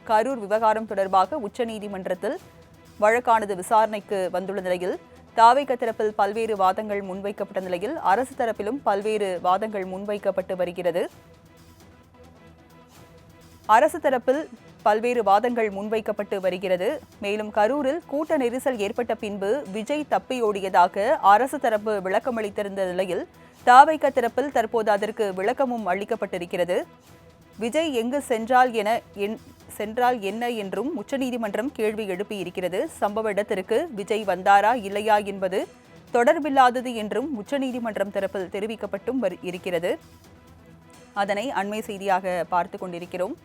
கரூர் விவகாரம் தொடர்பாக உச்சநீதிமன்றத்தில் வழக்கானது விசாரணைக்கு வந்துள்ள நிலையில் தாவேகா தரப்பில் பல்வேறு வாதங்கள் முன்வைக்கப்பட்ட நிலையில் அரசு தரப்பிலும் பல்வேறு வாதங்கள் முன்வைக்கப்பட்டு வருகிறது. அரசு தரப்பில் பல்வேறு வாதங்கள் முன்வைக்கப்பட்டு வருகிறது. மேலும் கரூரில் கூட்ட நெரிசல் ஏற்பட்ட பின்பு விஜய் தப்பியோடியதாக அரசு தரப்பு விளக்கமளித்திருந்த நிலையில் தாவேகா தரப்பில் தற்போது அதற்கு விளக்கமும் அளிக்கப்பட்டிருக்கிறது. விஜய் எங்கு சென்றால் என்ன என்றும் உச்சநீதிமன்றம் கேள்வி எழுப்பியிருக்கிறது. சம்பவ இடத்திற்கு விஜய் வந்தாரா இல்லையா என்பது தொடர்பில்லாதது என்றும் உச்சநீதிமன்றம் தரப்பில் தெரிவிக்கப்பட்டும் இருக்கிறது. அதனை அண்மை செய்தியாக பார்த்து கொண்டிருக்கிறோம்.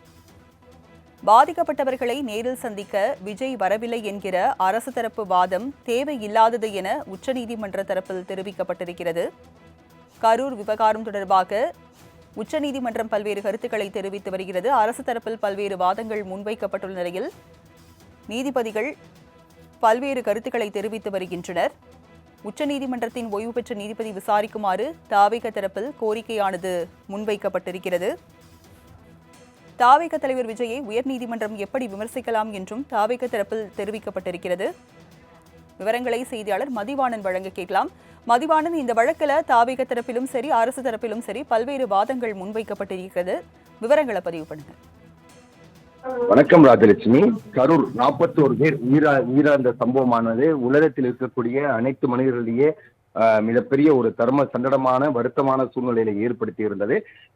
பாதிக்கப்பட்டவர்களை நேரில் சந்திக்க விஜய் வரவில்லை என்கிற அரசு தரப்பு வாதம் தேவையில்லாதது என உச்சநீதிமன்ற தரப்பில் தெரிவிக்கப்பட்டிருக்கிறது. கரூர் விவகாரம் தொடர்பாக உச்சநீதிமன்றம் பல்வேறு கருத்துக்களை தெரிவித்து வருகிறது. அரசு தரப்பில் பல்வேறு வாதங்கள் முன்வைக்கப்பட்டுள்ள நிலையில் நீதிபதிகள் பல்வேறு கருத்துக்களை தெரிவித்து வருகின்றனர். உச்சநீதிமன்றத்தின் ஓய்வு பெற்ற நீதிபதி விசாரிக்குமாறு தாவேகா தரப்பில் கோரிக்கையானது முன்வைக்கப்பட்டிருக்கிறது. தாவேகா தலைவர் விஜயை உயர்நீதிமன்றம் எப்படி விமர்சிக்கலாம் என்றும் தாவேகா தரப்பில் தெரிவிக்கப்பட்டிருக்கிறது. விவரங்களை செய்தியாளர் மதிவாணன் வழங்க கேட்கலாம். மதிவாணன், இந்த வழக்கில் தாவேகா தரப்பிலும் சரி அரசு தரப்பிலும் சரி பல்வேறு வாதங்கள் முன்வைக்கப்பட்டிருக்கிறது. விவரங்களை பதிவு பண்ணுங்க. வணக்கம் ராஜலட்சுமி. கரூர் 41 பேர் உயிரிழந்த சம்பவமானது உலகத்தில் இருக்கக்கூடிய அனைத்து மனிதர்களிடையே மிகப்பெரிய ஒரு தர்ம சங்கடமான வருத்தமான சூழ்நிலையில ஏற்படுத்தி இருந்தது.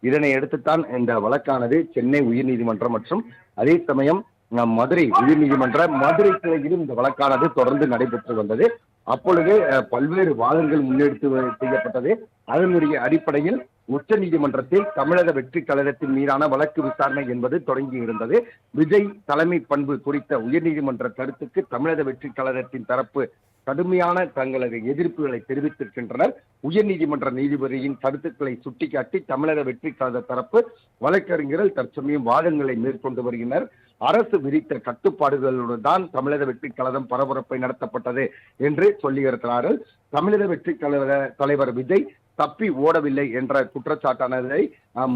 இதனை அடுத்துத்தான் இந்த வழக்கானது சென்னை உயர்நீதிமன்றம் மற்றும் அதே சமயம் மதுரை உயர்நீதிமன்ற மதுரை கிளையிலும் இந்த வழக்கானது தொடர்ந்து நடைபெற்று வந்தது. அப்பொழுது பல்வேறு வாதங்கள் முன்னெடுத்து செய்யப்பட்டது. அதனுடைய அடிப்படையில் உச்ச நீதிமன்றத்தில் தமிழக வெற்றி கழகத்தின் மீதான வழக்கு விசாரணை என்பது தொடங்கி இருந்தது. விஜய் தலைமை பண்பு குறித்த உயர்நீதிமன்ற கருத்துக்கு தமிழக வெற்றி கழகத்தின் தரப்பு கடுமையான தங்களது எதிர்ப்புகளை தெரிவித்திருக்கின்றனர். உயர்நீதிமன்ற நீதிபதியின் கருத்துக்களை சுட்டிக்காட்டி தமிழக வெற்றி கழக தரப்பு வழக்கறிஞர்கள் தற்சமயம் வாதங்களை மேற்கொண்டு வருகின்றனர். அரசு விதித்த கட்டுப்பாடுகளுடன் தான் தமிழக வெற்றி கழகம் பரபரப்பை நடத்தப்பட்டது என்று சொல்லியிருக்கிறார்கள். தமிழக வெற்றி கழக தலைவர் விஜய் தப்பி ஓடவில்லை என்ற குற்றச்சாட்டானதை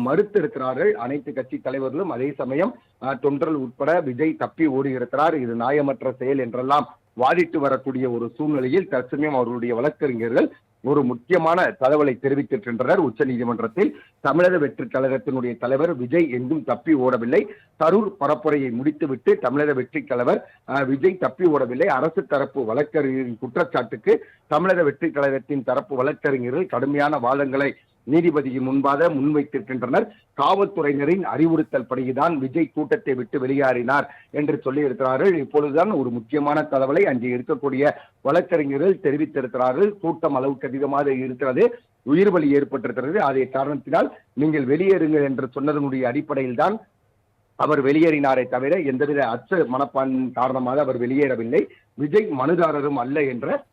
மறுத்திருக்கிறார்கள் அனைத்து கட்சி தலைவர்களும். அதே சமயம் தொண்டர்கள் உட்பட விஜய் தப்பி ஓடியிருக்கிறார், இது நியாயமற்ற செயல் என்றெல்லாம் வாதிட்டு வரக்கூடிய ஒரு சூழ்நிலையில் தற்சமயம் அவர்களுடைய வழக்கறிஞர்கள் ஒரு முக்கியமான தகவலை தெரிவித்திருக்கின்றனர். உச்ச நீதிமன்றத்தில் தமிழக வெற்றி கழகத்தினுடைய தலைவர் விஜய் எங்கும் தப்பி ஓடவில்லை, கரூர் பரப்புரையை முடித்துவிட்டு தமிழக வெற்றி தலைவர் விஜய் தப்பி ஓடவில்லை. அரசு தரப்பு வழக்கறிஞரின் குற்றச்சாட்டுக்கு தமிழக வெற்றி கழகத்தின் தரப்பு வழக்கறிஞர்கள் கடுமையான வாதங்களை நீதிபதியின் முன்பாக முன்வைத்திருக்கின்றனர். காவல்துறையினரின் அறிவுறுத்தல் படிதான் விஜய் கூட்டத்தை விட்டு வெளியேறினார் என்று சொல்லியிருக்கிறார்கள். இப்பொழுதுதான் ஒரு முக்கியமான தகவலை அங்கே இருக்கக்கூடிய வழக்கறிஞர்கள் தெரிவித்திருக்கிறார்கள். கூட்டம் அளவுக்கு அதிகமாக இருக்கிறது, உயிர் பலி ஏற்பட்டிருக்கிறது, அதே காரணத்தினால் நீங்கள் வெளியேறுங்கள் என்று சொன்னதனுடைய அடிப்படையில் தான் அவர் வெளியேறினாரே தவிர எந்தவித அச்ச மனப்பான்மையின் காரணமாக அவர் வெளியேறவில்லை. விஜய் மனுதாரரும் அல்ல என்ற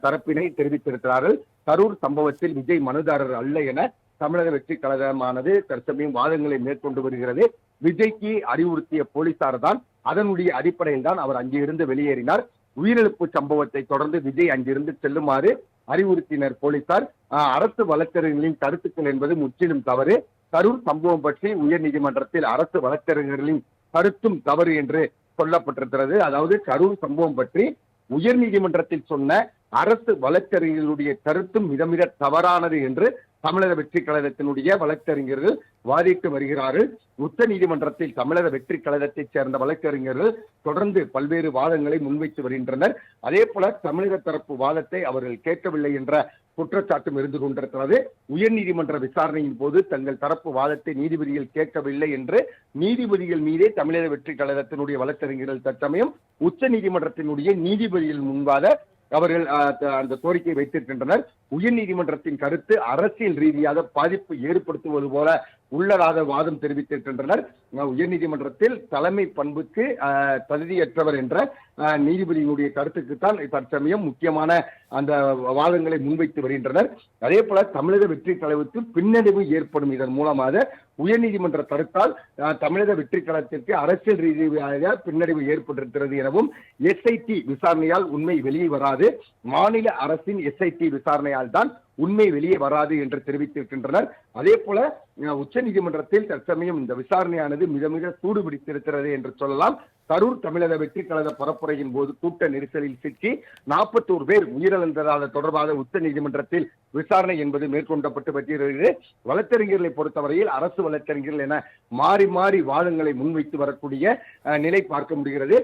தரப்பினை தெரிவித்திருக்கிறார்கள். கரூர் சம்பவத்தில் விஜய் மனுதாரர் அல்ல என தமிழக வெற்றி கழகமானது தற்சமயம் வாதங்களை மேற்கொண்டு வருகிறது. விஜய்க்கு அறிவுறுத்திய போலீசார் தான், அதனுடைய அடிப்படையில் தான் அவர் அங்கிருந்து வெளியேறினார். உயிரிழப்பு சம்பவத்தை தொடர்ந்து விஜய் அங்கிருந்து செல்லுமாறு அறிவுறுத்தினர் போலீசார். அரசு வழக்கறிஞர்களின் கருத்துக்கள் என்பது முற்றிலும் தவறு. கரூர் சம்பவம் பற்றி உயர் நீதிமன்றத்தில் அரசு வழக்கறிஞர்களின் கருத்தும் தவறு என்று சொல்லப்பட்டிருக்கிறது. அதாவது கரூர் சம்பவம் பற்றி உயர் நீதிமன்றத்தில் சொன்ன அரசு வழக்கறிஞர்களுடைய கருத்தும் மிக தவறானது என்று தமிழக வெற்றி கழகத்தினுடைய வழக்கறிஞர்கள் வாதிட்டு வருகிறார்கள். உச்ச நீதிமன்றத்தில் தமிழக வெற்றி கழகத்தைச் சேர்ந்த வழக்கறிஞர்கள் தொடர்ந்து பல்வேறு வாதங்களை முன்வைத்து வருகின்றனர். அதே போல தமிழக தரப்பு வாதத்தை அவர்கள் கேட்கவில்லை என்ற குற்றச்சாட்டும் இருந்து கொண்டிருக்கிறது. உயர்நீதிமன்ற விசாரணையின் போது தங்கள் தரப்பு வாதத்தை நீதிபதிகள் கேட்கவில்லை என்று நீதிபதிகள் மீதே தமிழக வெற்றி கழகத்தினுடைய வழக்கறிஞர்கள் தற்சமயம் உச்ச நீதிமன்றத்தினுடைய நீதிபதிகள் முன்பாக அவர்கள் அந்த கோரிக்கை வைத்திருக்கின்றனர். உயர் நீதிமன்றத்தின் கருத்து அரசியல் ரீதியாக பாதிப்பு ஏற்படுத்துவது போல உள்ளதாக வாதம் தெரிவித்திருக்கின்றனர். உயர்நீதிமன்றத்தில் தலைமை பண்புக்கு தகுதியற்றவர் என்ற நீதிபதியினுடைய கருத்துக்குத்தான் தற்சமயம் முக்கியமான அந்த வாதங்களை முன்வைத்து வருகின்றனர். அதே போல தமிழக வெற்றி கழகத்துக்கு பின்னடைவு ஏற்படும் இதன் மூலமாக உயர்நீதிமன்ற கருத்தால் தமிழக வெற்றி கழகத்திற்கு அரசியல் ரீதியாக பின்னடைவு ஏற்பட்டிருக்கிறது எனவும் எஸ்ஐடி விசாரணையால் உண்மை வெளியே வராது, மாநில அரசின் எஸ்ஐடி விசாரணையால் தான் உண்மை வெளியே வராது என்று தெரிவித்திருக்கின்றனர். அதே போல உச்ச நீதிமன்றத்தில் தற்சமயம் இந்த விசாரணையானது மிக சூடு பிடித்திருக்கிறது என்று சொல்லலாம். கரூர் தமிழக வெற்றி கழக பரப்புரையின் போது கூட்ட நெரிசலில் சிக்கி 41 பேர் உயிரிழந்ததாக தொடர்பாக உச்ச நீதிமன்றத்தில் விசாரணை என்பது மேற்கொள்ளப்பட்டு வருகிறது. வழக்கறிஞர்களை பொறுத்தவரையில் அரசு வழக்கறிஞர்கள் என மாறி மாறி வாதங்களை முன்வைத்து வரக்கூடிய நிலை பார்க்க முடிகிறது.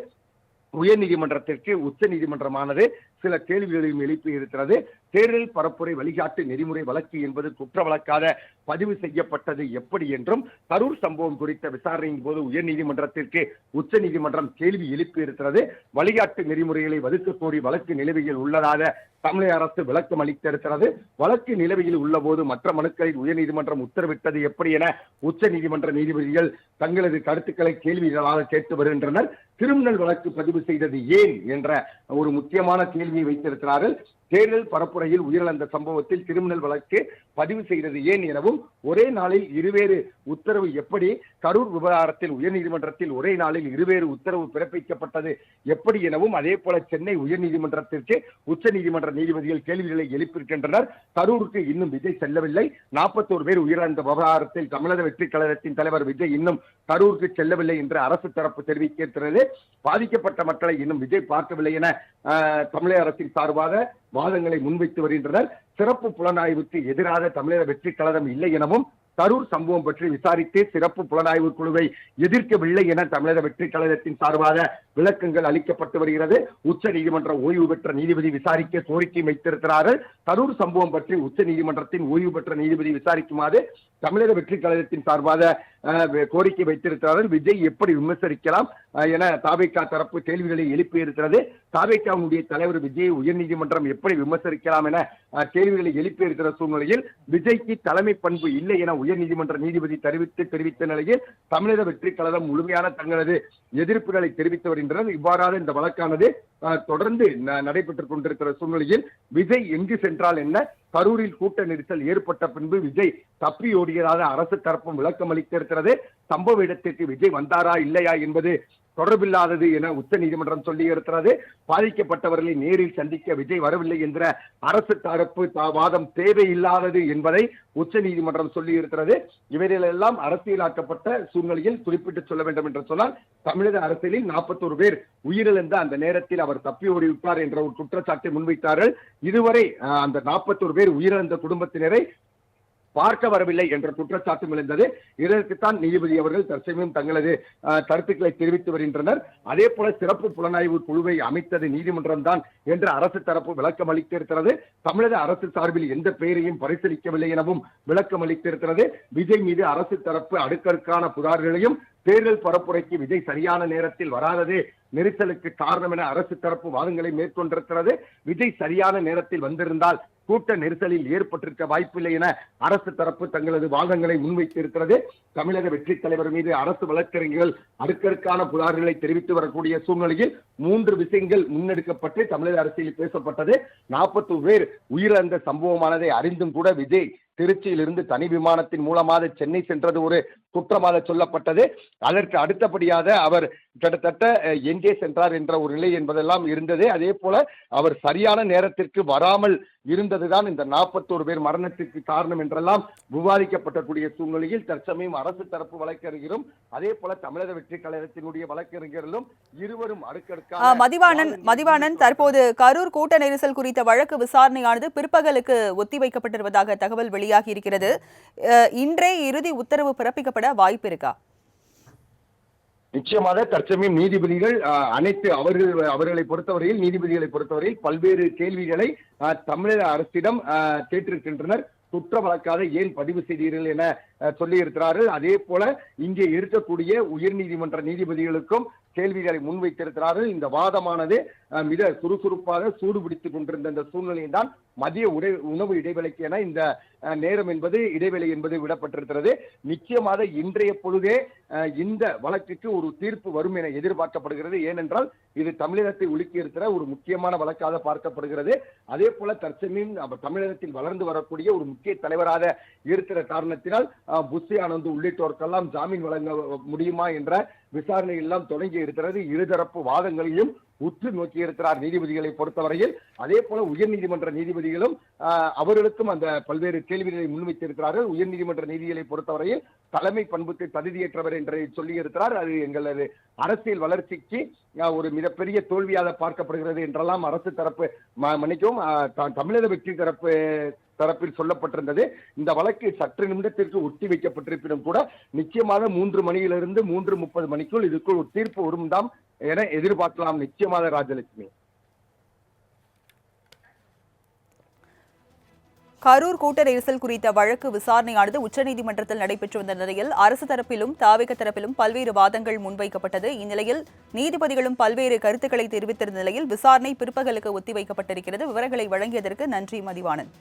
உயர் நீதிமன்றத்திற்கு உச்ச நீதிமன்றமானது சில கேள்விகளையும் எழுப்பி இருக்கிறது. தேர்தல் பரப்புரை வழிகாட்டு நெறிமுறை வழக்கு என்பது குற்ற வழக்காக பதிவு செய்யப்பட்டது எப்படி என்றும், கரூர் சம்பவம் குறித்த விசாரணையின் போது உயர் நீதிமன்றத்திற்கு உச்ச நீதிமன்றம் கேள்வி எழுப்பி இருக்கிறது. வழிகாட்டு நெறிமுறைகளை வகுக்க கோரி வழக்கு நிலுவையில் உள்ளதாக தமிழக அரசு விளக்கம் அளித்திருக்கிறது. வழக்கு நிலுவையில் உள்ள போது மற்ற மனுக்களில் உயர் நீதிமன்றம் உத்தரவிட்டது எப்படி என உச்ச நீதிமன்ற நீதிபதிகள் தங்களது கருத்துக்களை கேள்விகளாக கேட்டு வருகின்றனர். கிரிமினல் வழக்கு பதிவு செய்தது ஏன் என்ற ஒரு முக்கியமான கேள்வியை வைத்திருக்கிறார்கள். தேர்தல் பரப்புரையில் உயிரிழந்த சம்பவத்தில் கிரிமினல் வழக்கு பதிவு செய்தது ஏன் எனவும், ஒரே நாளில் இருவேறு உத்தரவு எப்படி, கரூர் விவகாரத்தில் உயர்நீதிமன்றத்தில் ஒரே நாளில் இருவேறு உத்தரவு பிறப்பிக்கப்பட்டது எப்படி எனவும், அதே போல சென்னை உயர்நீதிமன்றத்திற்கு உச்ச நீதிமன்ற நீதிபதிகள் கேள்விகளை எழுப்பியிருக்கின்றனர். கரூருக்கு இன்னும் விஜய் செல்லவில்லை. 41 பேர் உயிரிழந்த விவகாரத்தில் தமிழக வெற்றி கழகத்தின் தலைவர் விஜய் இன்னும் கரூருக்கு செல்லவில்லை என்று அரசு தரப்பு தெரிவிக்கிறது. பாதிக்கப்பட்ட மக்களை இன்னும் விஜய் பார்க்கவில்லை என தமிழக அரசின் சார்பாக வாதங்களை முன்வைத்து வருகின்றனர். சிறப்பு புலனாய்வுக்கு எதிராக தமிழக வெற்றி கழகம் இல்லை எனவும், கரூர் சம்பவம் பற்றி விசாரித்து சிறப்பு புலனாய்வு குழுவை எதிர்க்கவில்லை என தமிழக வெற்றி கழகத்தின் சார்பாக விளக்கங்கள் அளிக்கப்பட்டு வருகிறது. உச்ச நீதிமன்ற ஓய்வு பெற்ற நீதிபதி விசாரிக்க கோரிக்கை வைத்திருக்கிறார்கள். கரூர் சம்பவம் பற்றி உச்ச நீதிமன்றத்தின் ஓய்வு பெற்ற நீதிபதி விசாரிக்குமாறு தமிழக வெற்றி கழகத்தின் சார்பாக கோரிக்கை வைத்திருக்கிறார்கள். விஜய் எப்படி விமர்சிக்கலாம் என தாவேகா தரப்பு கேள்விகளை எழுப்பியிருக்கிறது. தாவேகாவுடைய தலைவர் விஜய் உயர்நீதிமன்றம் எப்படி விமர்சிக்கலாம் என கேள்விகளை எழுப்பியிருக்கிற சூழ்நிலையில் விஜய்க்கு தலைமை பண்பு இல்லை என உயர்நீதிமன்ற நீதிபதி தெரிவித்த நிலையில் தமிழக வெற்றி கழகம் முழுமையான தங்களது எதிர்ப்புகளை தெரிவித்து வருகின்றனர். இவ்வாறான இந்த வழக்கானது தொடர்ந்து நடைபெற்றுக் கொண்டிருக்கிற சூழ்நிலையில் விஜய் எங்கு சென்றால் என்ன, கரூரில் கூட்ட நெரிசல் ஏற்பட்ட பின்பு விஜய் தப்பி ஓடியதாக அரசு தரப்பும் விளக்கம் அளித்திருக்கிறது. சம்பவ இடத்திற்கு விஜய் வந்தாரா இல்லையா என்பது தொடர்பில்லாதது என உச்சநீதிமன்றம் சொல்லி இருக்கிறது. பாதிக்கப்பட்டவர்களை நேரில் சந்திக்க விஜய் வரவில்லை என்ற அரசு தரப்பு வாதம் தேவையில்லாதது என்பதை உச்சநீதிமன்றம் சொல்லி இருக்கிறது. இவர்களெல்லாம் அரசியலாக்கப்பட்ட சூழ்நிலையில் குறிப்பிட்டு சொல்ல வேண்டும் என்று சொன்னால், தமிழக அரசியலில் 41 பேர் உயிரிழந்த அந்த நேரத்தில் அவர் தப்பி ஓடிவிட்டார் என்ற ஒரு குற்றச்சாட்டை முன்வைத்தார்கள். இதுவரை அந்த 41 பேர் உயிரிழந்த குடும்பத்தினரை பார்க்க வரவில்லை என்ற குற்றச்சாட்டும் எழுந்தது. இதற்குத்தான் நீதிபதி அவர்கள் தற்சமயம் தங்களது கருத்துக்களை தெரிவித்து வருகின்றனர். அதே போல சிறப்பு புலனாய்வு குழுவை அமைத்தது நீதிமன்றம் தான் என்று அரசு தரப்பு விளக்கம் அளித்திருக்கிறது. தமிழக அரசு சார்பில் எந்த பெயரையும் பரிசீலிக்கவில்லை எனவும் விளக்கம் அளித்திருக்கிறது. விஜய் மீது அரசு தரப்பு அடுக்கடுக்கான புகார்களையும் தேர்தல் பரப்புரைக்கு விஜய் சரியான நேரத்தில் வராதது நெரிசலுக்கு காரணம் என அரசு தரப்பு வாதங்களை மேற்கொண்டிருக்கிறது. விஜய் சரியான நேரத்தில் வந்திருந்தால் கூட்ட நெரிசலில் ஏற்பட்டிருக்க வாய்ப்பில்லை என அரசு தரப்பு தங்களது வாதங்களை முன்வைத்திருக்கிறது. தமிழக வெற்றி தலைவர் மீது அரசு வழக்கறிஞர்கள் அடுக்கடுக்கான புகார்களை தெரிவித்து வரக்கூடிய சூழ்நிலையில் 3 விஷயங்கள் முன்னெடுக்கப்பட்டு தமிழக அரசியல் பேசப்பட்டது. 40 பேர் உயிரிழந்த சம்பவமானதை அறிந்தும் கூட விஜய் திருச்சியிலிருந்து தனி விமானத்தின் மூலமாக சென்னை சென்றது ஒரு குற்றமாக சொல்லப்பட்டது. அதற்கு அடுத்தபடியாக அவர் கிட்டத்தட்ட எங்கே சென்றார் என்ற ஒரு நிலை என்பதெல்லாம் இருந்தது. அதே போல அவர் சரியான நேரத்திற்கு வராமல் இருந்ததுதான் இந்த 41 பேர் மரணத்திற்கு காரணம் என்றெல்லாம் விவாதிக்கப்படக்கூடிய சூழ்நிலையில் தற்சமயம் அரசு தரப்பு வழக்கறிஞரும் அதே போல தமிழக வெற்றி கழகத்தினுடைய வழக்கறிஞர்களும் இருவரும் அடுக்கடுக்கான மதிவாணன் தற்போது கரூர் கூட்ட நெரிசல் குறித்த வழக்கு விசாரணையானது பிற்பகலுக்கு ஒத்திவைக்கப்பட்டிருப்பதாக தகவல் வெளியாகி இருக்கிறது. இன்றே இறுதி உத்தரவு பிறப்பிக்கப்பட வாய்ப்பு இருக்கா? நிச்சயமாக தற்சமயம் நீதிபதிகள் அனைத்து அவர்களை பொறுத்தவரையில் நீதிபதிகளை பொறுத்தவரையில் பல்வேறு கேள்விகளை தமிழக அரசிடம் கேட்டிருக்கின்றனர். குற்ற வழக்காக ஏன் பதிவு செய்தீர்கள் என சொல்லி இருக்கிறார்கள். அதே போல இங்கே இருக்கக்கூடிய உயர்நீதிமன்ற நீதிபதிகளுக்கும் கேள்விகளை முன்வைத்திருக்கிறார்கள். இந்த வாதமானது மிக சுறுசுறுப்பாக சூடுபிடித்துக் கொண்டிருந்த இந்த சூழ்நிலையில் தான் மதிய உணவு இடைவேளைக்கு என இந்த நேரம் என்பது இடைவேளை என்பது விடப்பட்டிருக்கிறது. நிச்சயமாக இன்றைய பொழுதே இந்த வழக்குக்கு ஒரு தீர்ப்பு வரும் என எதிர்பார்க்கப்படுகிறது. ஏனென்றால் இது தமிழகத்தை உலுக்கி இருக்கிற ஒரு முக்கியமான வழக்காக பார்க்கப்படுகிறது. அதே போல தற்சமயம் தமிழகத்தில் வளர்ந்து வரக்கூடிய ஒரு முக்கிய தலைவராக இருக்கிற காரணத்தினால் புஷி ஆனந்த் உள்ளிட்டோருக்கெல்லாம் ஜாமீன் வழங்க முடியுமா என்ற விசாரணை எல்லாம் தொடங்கி இருக்கிறது. இருதரப்பு வாதங்களையும் உற்று நோக்கி இருக்கிறார் நீதிபதிகளை பொறுத்தவரையில். அதே போல உயர்நீதிமன்ற நீதிபதிகளும் அவர்களுக்கும் அந்த பல்வேறு கேள்விகளை முன்வைத்திருக்கிறார்கள். உயர்நீதிமன்ற நீதிகளை பொறுத்தவரையில் தலைமை பண்புக்கு தகுதியற்றவர் என்று சொல்லி இருக்கிறார். அது எங்களது அரசியல் வளர்ச்சிக்கு ஒரு மிகப்பெரிய தோல்வியாக பார்க்கப்படுகிறது என்றெல்லாம் அரசு தரப்பு மன்னிக்கவும் தமிழக வெற்றி தரப்பில் சொல்லப்பட்டிருந்தது. இந்த வழக்கு சற்று நிமிடத்திற்கு ஒத்தி வைக்கப்பட்டிருப்பினும் கூட நிச்சயமாக 3 மணியிலிருந்து 3:30 மணிக்குள் இதுக்குள் ஒரு தீர்ப்பு வரும் தான் என எதிர்பார்க்கலாம். நிச்சயமாக ராஜலட்சுமி. கரூர் கூட்ட நெரிசல் குறித்த வழக்கு விசாரணையானது உச்சநீதிமன்றத்தில் நடைபெற்று வந்த நிலையில் அரசு தரப்பிலும் தாவேக தரப்பிலும் பல்வேறு வாதங்கள் முன்வைக்கப்பட்டது. இந்நிலையில் நீதிபதிகளும் பல்வேறு கருத்துக்களை தெரிவித்திருந்த நிலையில் விசாரணை பிற்பகலுக்கு ஒத்திவைக்கப்பட்டிருக்கிறது. விவரங்களை வழங்கியதற்கு நன்றி மதிவாணன்.